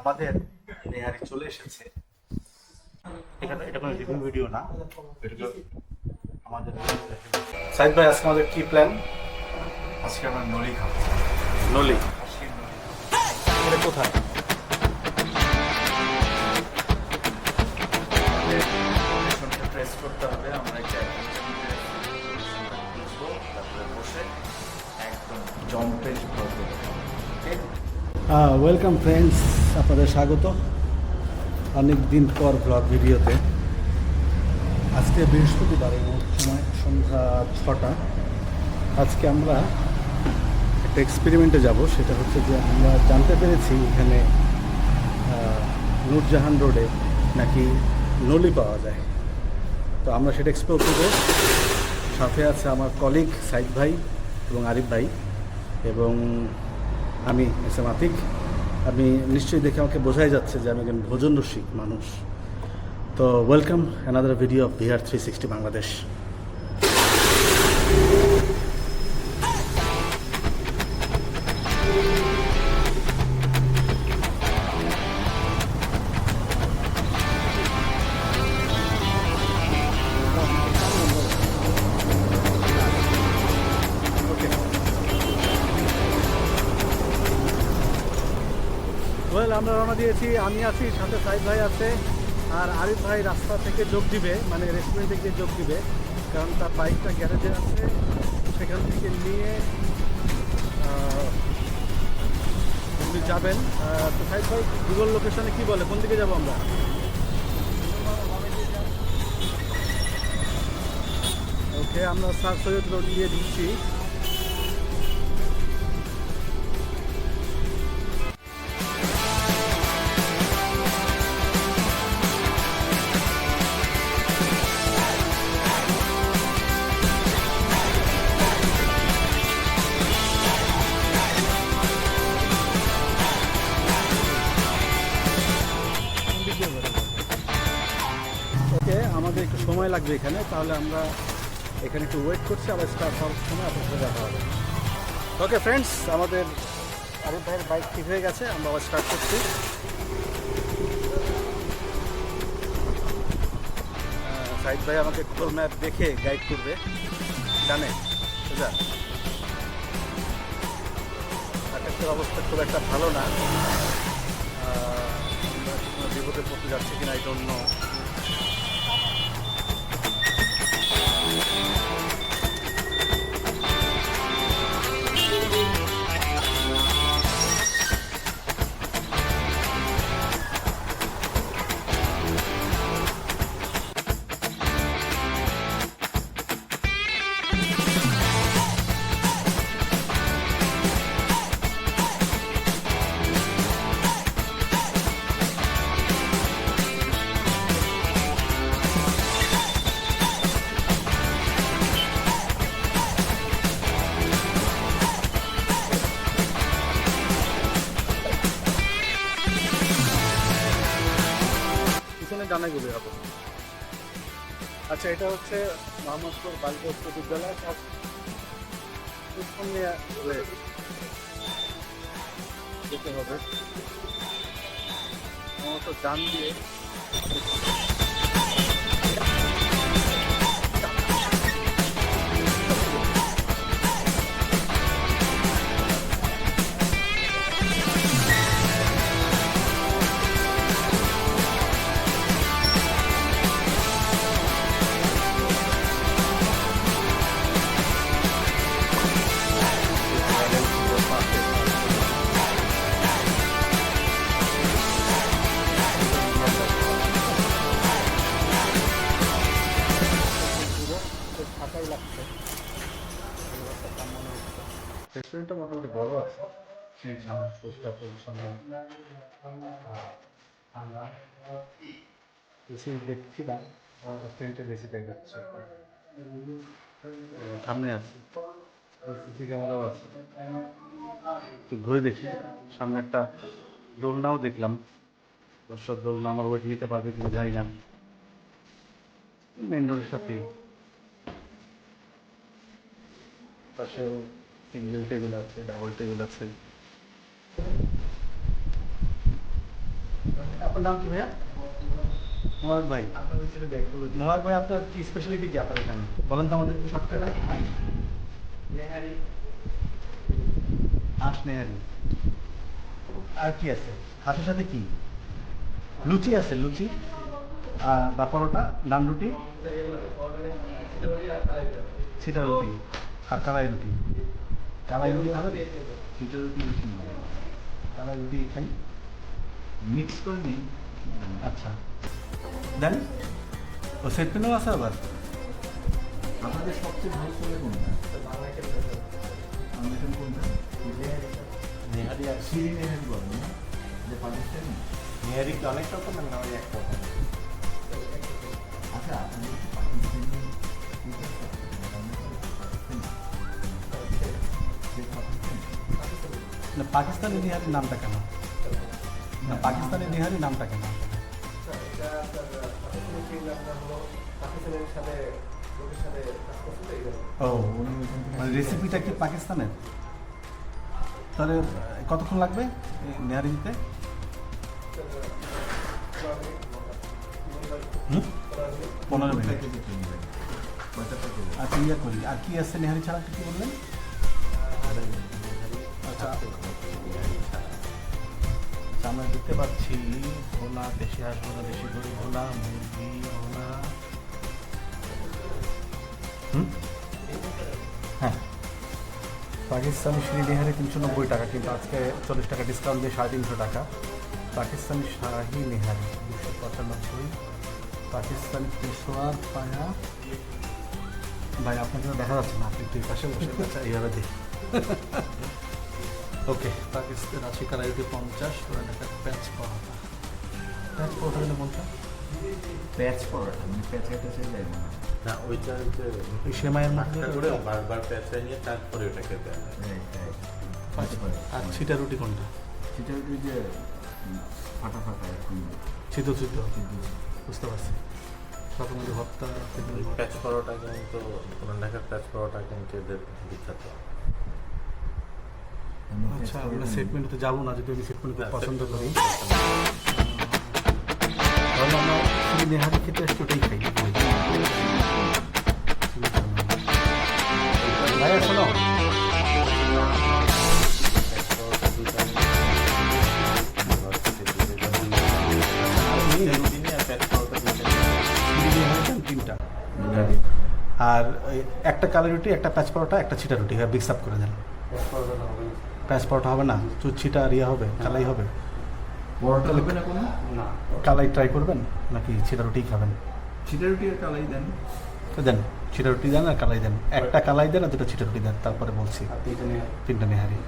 আমাদের নেহারি চলে এসেছে। এটা কোনো রিভিউ ভিডিও না, এটা আমাদের সাইদ ভাই। আজকে আমাদের কি প্ল্যান? আজকে আমরা নলি খাবো। নলি? খাসির নলি। এটা কোথায়? লোকেশনটা প্রেস করতে হবে। আমরা একটা খুঁজবো, তারপরে বসে একদম জম্পেশ খাবো। ওকে, ওয়েলকাম ফ্রেন্ডস, আপনাদের স্বাগত অনেক দিন পর ব্লগ ভিডিওতে। আজকে বৃহস্পতিবার এবং সময় সন্ধ্যা 6টা। আজকে আমরা একটা এক্সপেরিমেন্টে যাব। সেটা হচ্ছে যে আমরা জানতে পেরেছি এখানে নূরজাহান রোডে নাকি নলি পাওয়া যায়। তো আমরা সেটা এক্সপ্লোর করবো। সাথে আছে আমার কলিগ সাইদ ভাই এবং আরিফ ভাই এবং আমি এস এম আতিক। আমি নিশ্চয়ই দেখে আমাকে বোঝাই যাচ্ছে যে আমি একজন ভোজন রসিক মানুষ। তো welcome another video of Bihar 360 Bangladesh. Well, আমরা রওনা দিয়েছি। আমি আছি, সাথে সাইদ ভাই আছে, আর আরিফ ভাই রাস্তা থেকে যোগ দিবে, মানে রেস্টুরেন্টে গিয়ে যোগ দিবে, কারণ তার বাইকটা গ্যারেজে আছে। সেখান থেকে নিয়ে উনি যাবেন। তো সাইদ ভাই গুগল লোকেশনে কি বলে, কোন দিকে যাবো আমরা? ওকে, আমরা স্যার সৈয়দ রোড দিয়ে ঢুকছি। ওকে, আমাদের একটু সময় লাগবে এখানে, তাহলে আমরা এখানে একটু ওয়েট করছি। আবার স্টার্ট হওয়ার সময় আপনার সাথে দেখা হবে। ওকে ফ্রেন্ডস, আমাদের আরিফ ভাইয়ের বাইক ঠিক হয়ে গেছে, আমরা আবার স্টার্ট করছি। সাইদ ভাই আমাকে গুগল ম্যাপ দেখে গাইড করবে, জানে বুঝা। আকাশের অবস্থা খুব একটা ভালো না। আমরা কোনো বিপদে পড়তে যাচ্ছি কিনা এই জন্য। পিছনে ডানাগুলি হবে। আচ্ছা, এটা হচ্ছে মোহাম্মদপুর বালিকা উচ্চ বিদ্যালয়। পিছনে যেতে হবে সম্ভবত ডান দিয়ে। ফাঁকাই লাগছে, রেস্টুরেন্টটা মোটামুটি বড় আছে। বেশি দেখছিলাম, রেস্টুরেন্টে বেশি দেখাচ্ছে। সামনে আছে সিসি ক্যামেরাও আছে। একটু ঘুরে দেখি। সামনে একটা দোলনাও দেখলাম। দর্শক দোলনা আমার ওয়েট নিতে পারবে কিনা জানি না। মেন রোডের সাথে পাশেও সিঙ্গেল টেবিল আছে, ডাবল টেবিল আছে। আপনার নাম কি ভাইয়া? মোবারক ভাই। মোবারক ভাই, আপনার কি স্পেশালিটি কি আপনার এখানে বলেন তো আমাদের একটু শর্টকাটে। নেহারি, হাঁস নেহারি, আর কি আছে হাঁসের সাথে? কি লুচি আছে? লুচি বা পরোটা, নান রুটি, ছিটা রুটি আর কালাই রুটি। কালাই রুটি খাবেন? সেটা রুটি বেশি মজা। কালাই রুটি খাই। মিক্স করে নিই। আচ্ছা দেন। ও সেট পেনেও আছে আবার। আপনাদের সবচেয়ে ভালো চলে কোনটা? আমেরিকান কোনটা? নেহারি আর সিরি নেহারি বলেন না? যে পাকিস্তানি? নেহারি কি অনেক রকমের না ওই এক রকম? আচ্ছা, আপনাদের কি পাকিস্তানি ঠিক আছে? পাকিস্তানি? সে পাকিস্তানি? না, পাকিস্তানি নিহারির নামটা কেন? না, পাকিস্তানি নিহারি নামটা কেন? ও, মানে রেসিপিটা কি পাকিস্তানের? তাহলে কতক্ষণ লাগবে এই নেহারি দিতে? 15 মিনিট। প্যাকেজে কিনে নেবেন। কয়টা প্যাকেজ? আচ্ছা, ইয়ে করি। আর কি আছে নেহারি ছাড়া? কি বললেন? আচ্ছা, আমরা দেখতে পাচ্ছি ভোনা, দেশি হাঁস ভোনা, দেশি গরু ভোনা, মুরগি ভোনা। হ্যাঁ, পাকিস্তানি শ্রী নেহারি 390 টাকা, কিন্তু আজকে 40 টাকা ডিসকাউন্ট দিয়ে 350 টাকা। পাকিস্তানি শাহি নেহারি 295। পাকিস্তানি পেশোয়ার পায়া। ভাই আপনাকে তো দেখা যাচ্ছে না, আপনি একটু এই পাশে বসে আচ্ছা এইভাবে দেখি। ওকে, পাকিস্তান আছে কালাই রুটি 50, পুরান ঢাকার প্যাঁচ পরোটা। প্যাঁচ পরোটা দিলে কোনটা? প্যাচ পরোটা, মানে প্যাচে ট্যাচে যায় না। না, ওইটা ওই সেমাইয়ের মধ্যে একটা করে বারবার পেঁচায় নিয়ে তারপরে ওটাকে দেয়। আর ছিটা রুটি কোনটা? সেটা ওই যে ফাটা ফাটা একদম ছিদ্র ছিদ্র, সিদ্ধ। বুঝতে পারছি। সকলের ভর্তা। ওই প্যাচ পরোটা কিন্তু পুরান ঢাকার প্যাচ পরোটা কিন্তু এদের বিখ্যাত। আচ্ছা, আমরা সেট মেনুতে যাবো না, যদি আমি সেট মেনু খুব পছন্দ করি। তাহলে আমরা শ্রী নেহারি খেতে আসছি, ওটাই খাই। ভাইয়া শোনো, শ্রী নেহারি দেন 3টা, আর ওই একটা কালাই রুটি, একটা প্যাঁচ পরোটা, একটা ছিটা রুটি মিক্স আপ করে দেন। প্যাঁচ পরোটা হবে না, ছিটা আর ইয়ে হবে, কালাই হবে। পরোটা লাগবে না কোনো? না, কালাই ট্রাই করবেন নাকি ছিটা রুটি খাবেন? সেটা রুটি আর কালাই দেন। তো দেন, ছিটা রুটি দেন আর কালাই দেন। একটা কালাই দেন আর 2টা ছিটা রুটি দেন, তারপরে বলছি 3টা নেহারি।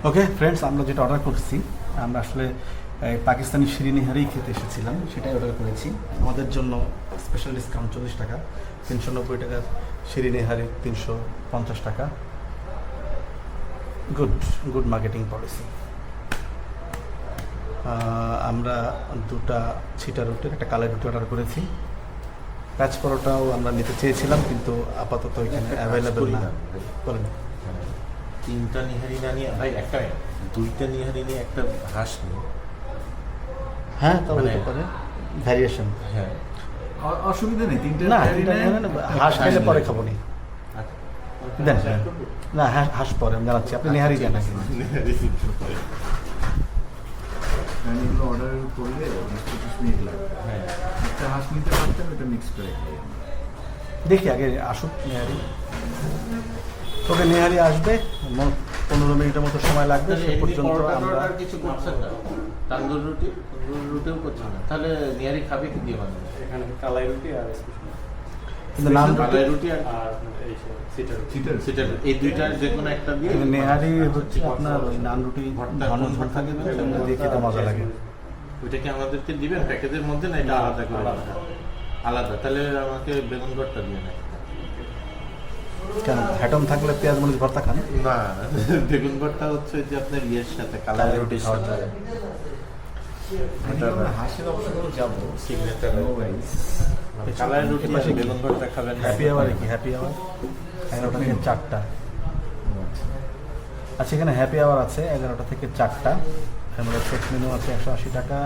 ওকে ফ্রেন্ডস, আমরা যেটা অর্ডার করছি, আমরা আসলে পাকিস্তানি শ্রী নেহারি খেতে এসেছিলাম, সেটাই অর্ডার করেছি। আমাদের জন্য স্পেশাল ডিসকাউন্ট 40 টাকা, 390 টাকার শ্রী নেহারি 350 টাকা। Good marketing policy. আমরা 2টা ছিটা রুটির একটা কালাই রুটি অর্ডার করেছি। প্যাঁচ পরোটাও আমরা নিতে চেয়েছিলাম, কিন্তু আপাতত এখানে অ্যাভেলেবেল না। বলেন। 3টা নিহারি না নিয়ে ভাই, একটা 2টা নিহারি নিয়ে একটা হাঁস নিই। হ্যাঁ, তাও মানে- হতে পারে, ভ্যারিয়েশন। হ্যাঁ, অসুবিধা নেই, তিনটে না, নেহারি তিনটা নেন। নেহারি না, হাঁস খাইলে পরে খাবো নি। আচ্ছা। দেন। না, হাঁস পরে আমি জানাচ্ছি, আপনি নেহারি দেন আগে। কারণ এগুলো অর্ডার করলে 20-25 মিনিট লাগবে। হ্যাঁ, একটা হাঁস নিতে পারতেন, ওটা মিক্স করে খাই আমরা। দেখি আগে আসুক নেহারি। তবে নেহারি আসবে, 15 মিনিটের মতো সময় লাগবে। সে পর্যন্ত আমরা কিছু করছেন না। তান্দুর রুটিও করছেন না, তাহলে নিহারি খাবে কি দিয়ে মানুষ? এখানে কালাই রুটি আর কিন্তু নান রুটি, কালাই রুটি আর আর এই সিটার চিটার সেটা এই দুইটার যে কোনো একটা দিয়ে নেহারি হচ্ছে আপনার ওই নান রুটি ঘন ঝোল থাকে, সেগুলো দিয়ে খেতে মজা লাগে। ওইটা কি আমাদেরকে দিবেন প্যাকেজের মধ্যে, না এটা আলাদা করে? আলাদা। তাহলে আমাকে বেগুন ভর্তা দিয়ে না। কেন, হ্যাটম থাকলে পেঁয়াজ মরিচ ভর্তা খান? না, বেগুন ভর্তা হচ্ছে যে আপনার ইয়ের সাথে কালাই রুটির খাওয়ার সাথে। জন্য। আমরা হাঁসের অপশনে যাবো। Signature No worries। কালাই রুটি আর এপাশে কি? বেগুন ভর্তা খাবেন না? হ্যাপি আওয়ারে কি? হ্যাপি আওয়ার 11টা থেকে 4টা। আচ্ছা। আচ্ছা, এখানে হ্যাপি আওয়ার আছে 11টা থেকে 4টা। আমাদের সেট মেনু আছে 180 টাকা,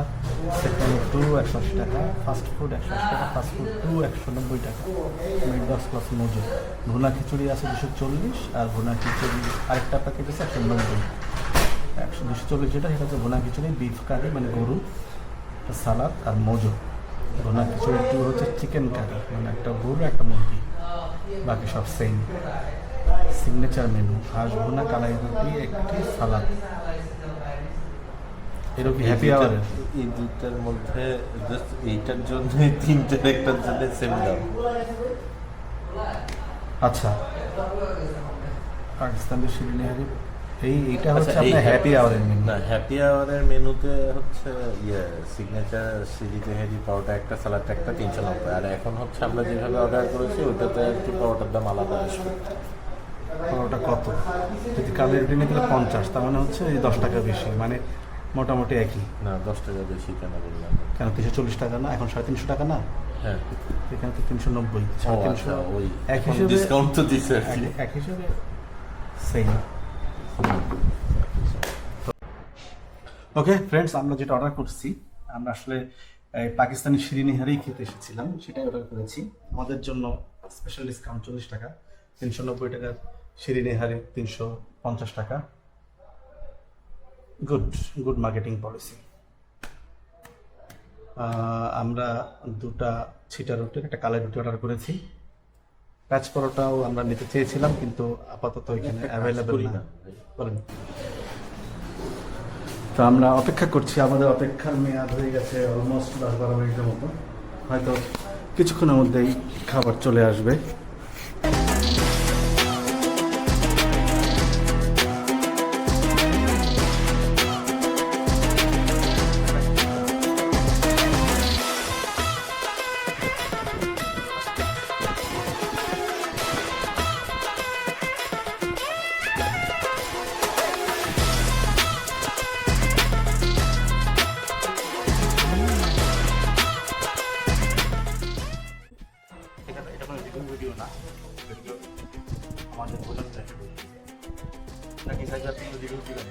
সেট মেনু 2 180 টাকা, ফাস্ট ফুড 180 টাকা, ফাস্ট ফুড 2 190 টাকা, মিড বক্স প্লাস মজুদ। ভুনা খিচুড়ি আছে 240, আর ভুনা খিচুড়ি আরেকটা প্যাকেট আছে 190। 240 যেটা সেটা হচ্ছে ভুনা খিচুড়ি, বিফ কারি মানে গরু, সালাদ আর মজুদ। ভুনা খিচুড়ি 2 হচ্ছে চিকেন কারি মানে একটা গরু একটা মুরগি, বাকি সব সেম। সিগনেচার মেনু হাঁস ভুনা, কালাই রুটি, একটি সালাদ। এরকম কি হ্যাপি আওয়ারের? এই দুইটার মধ্যে জাস্ট এইটার জন্য তিনটার একটার জন্য সেম দাম। আচ্ছা, পাকিস্তানি শিরিনি হারি এইটা হচ্ছে আচ্ছা, আপনার হ্যাপি আওয়ারের মেনু। না, হ্যাপি আওয়ারের মেনুতে হচ্ছে সিগনেচার সিরি তেহারি পাউডার একটা, সালাড একটা 390। আর এখন হচ্ছে আমরা যেভাবে অর্ডার করেছি ওইটাতে আর কি পাউডার দাম আলাদা আসবে। ওটা কত? যদি কালাই রুটি নিয়ে গেলে 50, তার মানে হচ্ছে এই 10 টাকা বেশি, মানে মোটামুটি একই। না, 10 টাকা বেশি কেন বললাম? কেন 340 টাকা না, এখন 350 টাকা না? হ্যাঁ, এখানে তো 390, ও 350 আচ্ছা, ওই এক এখন হিসেবে ডিসকাউন্ট তো দিছে আর কি। এক হিসেবে সেম। ওকে ফ্রেন্ডস, আমরা যেটা অর্ডার করছি, আমরা আসলে পাকিস্তানি শিরিনি হারি খেতে এসেছিলাম, সেটাই অর্ডার করেছি। আমাদের জন্য স্পেশাল ডিসকাউন্ট 40 টাকা, 390 টাকার শিরিনি হারি 350 টাকা। Good marketing policy. আমরা 2টা ছিটা রুটির একটা কালাই রুটি অর্ডার করেছি। প্যাচ পরোটাও আমরা নিতে চেয়েছিলাম, কিন্তু আপাতত এখানে অ্যাভেলেবেল করি না। না। বলেন। তো আমরা অপেক্ষা করছি, আমাদের অপেক্ষার মেয়াদ হয়ে গেছে অলমোস্ট 10-12 মিনিটের মতো। হয়তো কিছুক্ষণের মধ্যেই খাবার চলে আসবে। এটা কোনো ভিডিও না, ভিডিও আমাদের ভোজন দেখে নাকি সাইজ আপনি রিভিউ দিবেন?